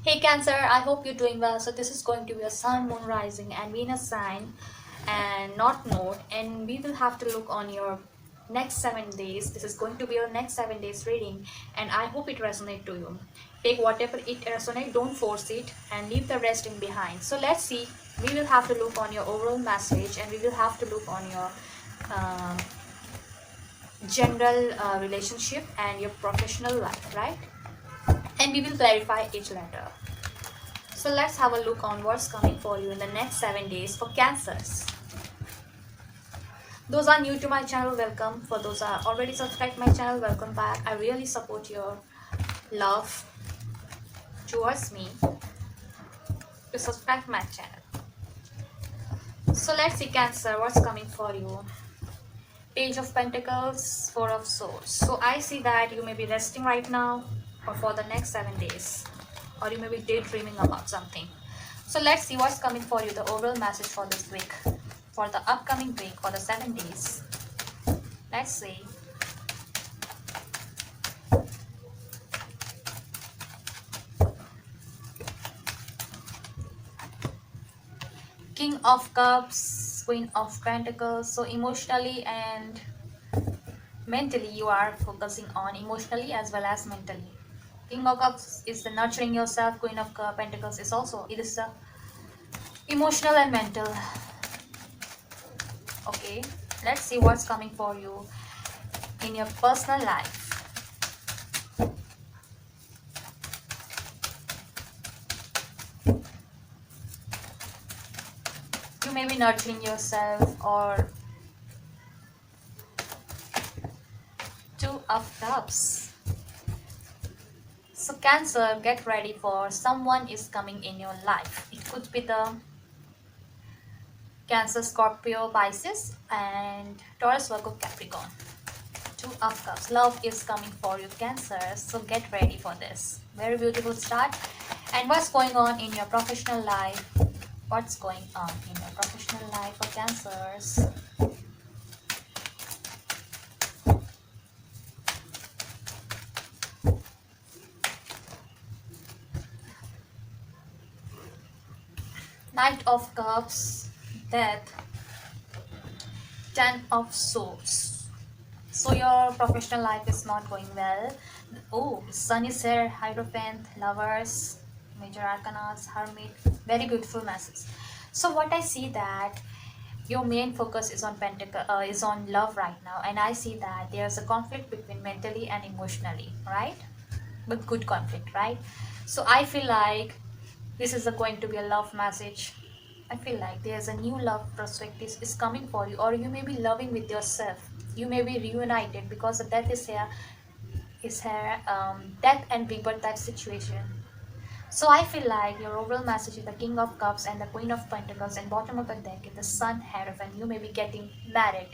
Hey Cancer, I hope you're doing well. So this is going to be a Sun, Moon, Rising, and Venus sign, and not Node. And we will have to look on your next 7 days. This is going to be your next 7 days reading, and I hope it resonates to you. Take whatever it resonates, don't force it, and leave the rest in behind. So let's see. We will have to look on your overall message, and we will have to look on your uh, general relationship and your professional life, right? And we will clarify each letter. So let's have a look on what's coming for you in the next 7 days for Cancers. Those are new to my channel, welcome. For those are already subscribed my channel, welcome back. I really support your love towards me to subscribe my channel. So let's see Cancer, what's coming for you. Page of Pentacles, Four of Swords. So I see that you may be resting right now or for the next 7 days, or you may be daydreaming about something. So let's see what's coming for you, the overall message for this week, for the upcoming week, for the 7 days. Let's see. King of Cups, Queen of Pentacles. So emotionally and mentally you are focusing on emotionally as well as mentally. King of Cups is the nurturing yourself. Queen of Pentacles is also, it is the emotional and mental. Okay, let's see what's coming for you in your personal life. You may be nurturing yourself, or Two of Cups. So Cancer, get ready for someone is coming in your life. It could be the Cancer, Scorpio, Pisces, and Taurus, Virgo, Capricorn. Two of Cups. Love is coming for you, Cancer. So get ready for this. Very beautiful start. And what's going on in your professional life? What's going on in your professional life for Cancers? Knight of Cups, Death, Ten of Swords. So your professional life is not going well. Oh, Sun is here, Hierophant, Lovers, Major Arcanas, Hermit. Very beautiful message. So what I see that your main focus is on is on love right now, and I see that there's a conflict between mentally and emotionally, right? But good conflict, right? So I feel like this is going to be a love message. I feel like there's a new love prospect is coming for you, or you may be loving with yourself. You may be reunited because the death is here, death and rebirth type situation. So I feel like your overall message is the King of Cups and the Queen of Pentacles, and bottom of the deck is the Sun, Hierophant. You may be getting married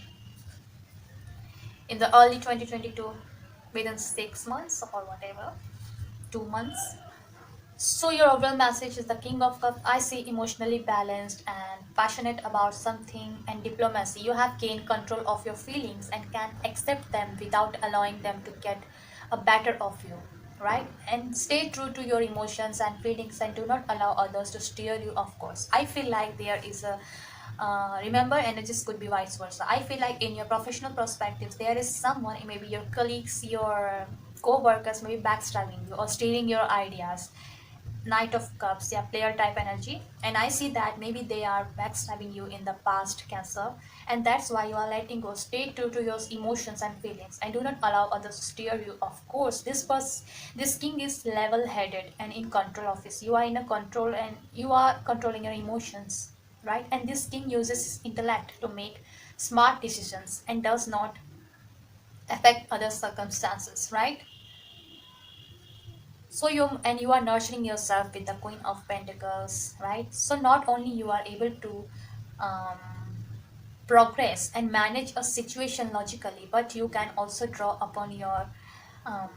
in the early 2022, within 6 months or whatever, 2 months. So your overall message is the King of Cups. I see emotionally balanced and passionate about something, and diplomacy. You have gained control of your feelings and can accept them without allowing them to get a better of you, right? And stay true to your emotions and feelings, and do not allow others to steer you, of course. I feel like there is a remember, energies could be vice versa. I feel like in your professional perspectives, there is someone, maybe your colleagues, your co-workers, maybe backstabbing you or stealing your ideas. Knight of Cups, yeah, player type energy. And I see that maybe they are backstabbing you in the past, Cancer. And that's why you are letting go. Stay true to your emotions and feelings, and do not allow others to steer you. Of course, this king is level headed and in control of this. You are in a control, and you are controlling your emotions, right? And this king uses his intellect to make smart decisions and does not affect other circumstances, right? So you are nurturing yourself with the Queen of Pentacles, right? So not only you are able to um, progress and manage a situation logically, but you can also draw upon your um,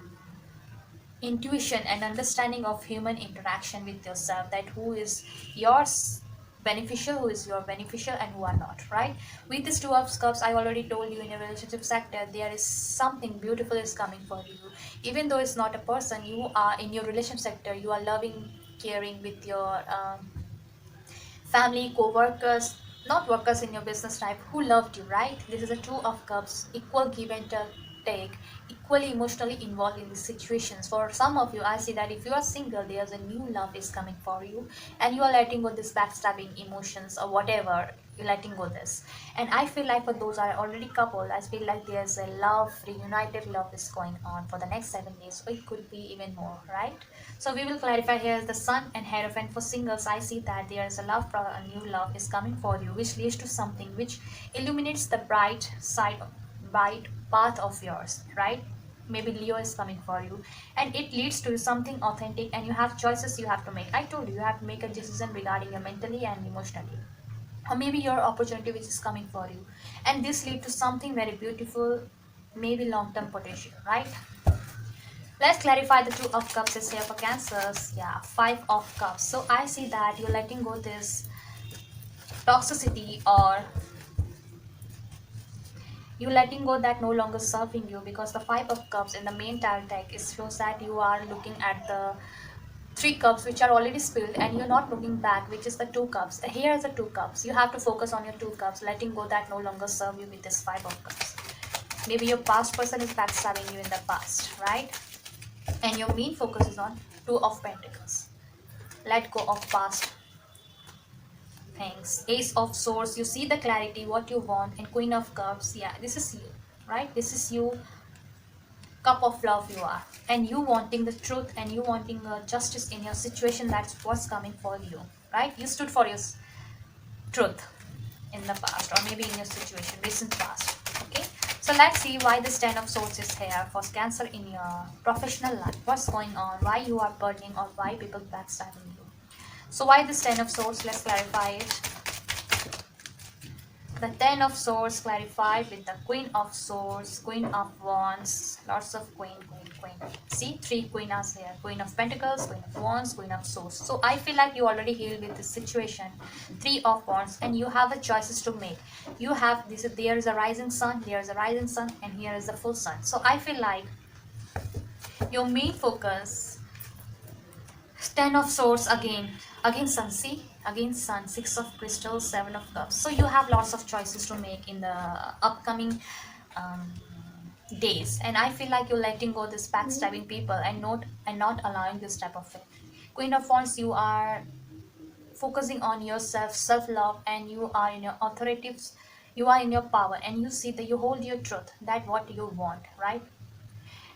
intuition and understanding of human interaction with yourself, that who is yours beneficial, who is your beneficial, and who are not, right? With this Two of Cups, I already told you, in a relationship sector there is something beautiful is coming for you. Even though it's not a person, you are in your relationship sector, you are loving caring with your family, co-workers, not workers in your business type, who loved you, right? This is a two of cups, equal give and take, equally emotionally involved in these situations. For some of you, I see that if you are single, there's a new love is coming for you, and you are letting go this backstabbing emotions or whatever. You're letting go this, and I feel like for those are already coupled, I feel like there's a love, reunited love is going on for the next 7 days, or it could be even more, right? So we will clarify here the sun and hierophant. For singles, I see that there is a a new love is coming for you, which leads to something which illuminates the bright side, bright path of yours, right? Maybe Leo is coming for you, and it leads to something authentic, and you have choices you have to make. I told you, you have to make a decision regarding your mentally and emotionally, or maybe your opportunity which is coming for you, and this lead to something very beautiful, maybe long-term potential, right? Let's clarify the two of cups is here for cancers. Yeah, five of cups. So I see that you're letting go this toxicity, or you letting go that no longer serving you, because the five of cups in the main tarot deck is shows that you are looking at the three cups which are already spilled, and you're not looking back, which is the two cups. Here is the two cups. You have to focus on your two cups, letting go that no longer serve you with this five of cups. Maybe your past person is backstabbing you in the past, right? And your main focus is on two of pentacles. Let go of past things. Ace of swords, you see the clarity what you want. And queen of cups, yeah, this is you, right? This is you, cup of love you are, and you wanting the truth, and you wanting justice in your situation. That's what's coming for you, right? You stood for your truth in the past, or maybe in your situation recent past. Okay, so let's see why this ten of swords is here for cancer in your professional life. What's going on, why you are burning, or why people backstabbing you. So why this ten of swords? Let's clarify it. The ten of swords clarified with the queen of swords, queen of wands, lots of queen, queen, queen. See, three queen are here: queen of pentacles, queen of wands, queen of swords. So I feel like you already healed with this situation. Three of wands, and you have the choices to make. You have this, there is a rising sun, there is a rising sun, and here is the full sun. So I feel like your main focus, ten of swords again sun, see, again sun, six of crystals, seven of cups. So you have lots of choices to make in the upcoming um, days, and I feel like you're letting go this backstabbing people, and not allowing this type of thing. Queen of wands, you are focusing on yourself, self-love, and you are in your authorities, you are in your power, and you see that you hold your truth, that what you want, right?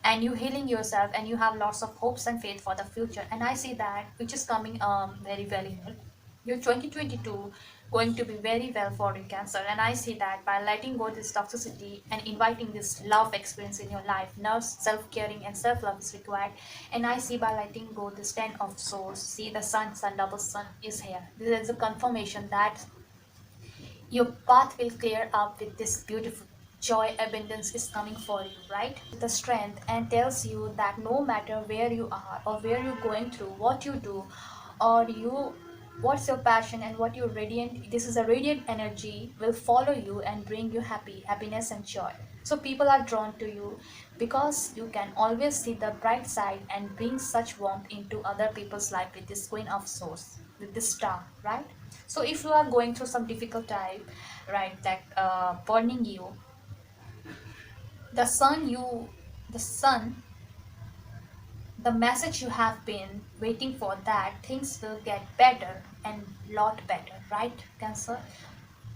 And you healing yourself, and you have lots of hopes and faith for the future, and I see that which is coming very well. Your 2022 going to be very well for you, cancer, and I see that by letting go this toxicity and inviting this love experience in your life, now self-caring and self-love is required. And I see by letting go this ten of swords, see the sun double sun is here. This is a confirmation that your path will clear up with this beautiful joy, abundance is coming for you, right? The strength, and tells you that no matter where you are, or where you're going through, what you do, or you, what's your passion, and what you radiant, this is a radiant energy will follow you and bring you happiness and joy. So people are drawn to you because you can always see the bright side and bring such warmth into other people's life with this queen of swords, with this star, right? So if you are going through some difficult time, right, that burning you, the sun, the sun, the message you have been waiting for, that things will get better and lot better, right, cancer?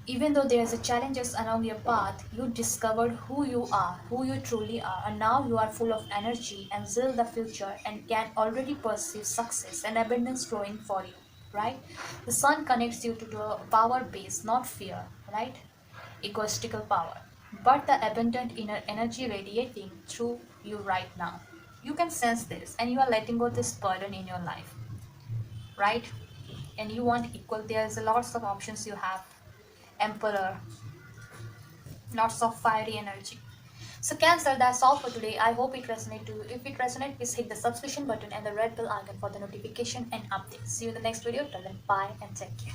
Even though there's a challenges along your path, you discovered who you are, who you truly are, and now you are full of energy and zeal the future, and can already perceive success and abundance flowing for you, right? The sun connects you to the power base, not fear, right? Egoistical power, but the abundant inner energy radiating through you right now. You can sense this, and you are letting go this burden in your life, right? And you want equal. There's lots of options you have. Emperor, lots of fiery energy. So cancer, that's all for today. I hope it resonated to you. If it resonates, please hit the subscription button and the red bell icon for the notification and updates. See you in the next video. Till then, bye and take care.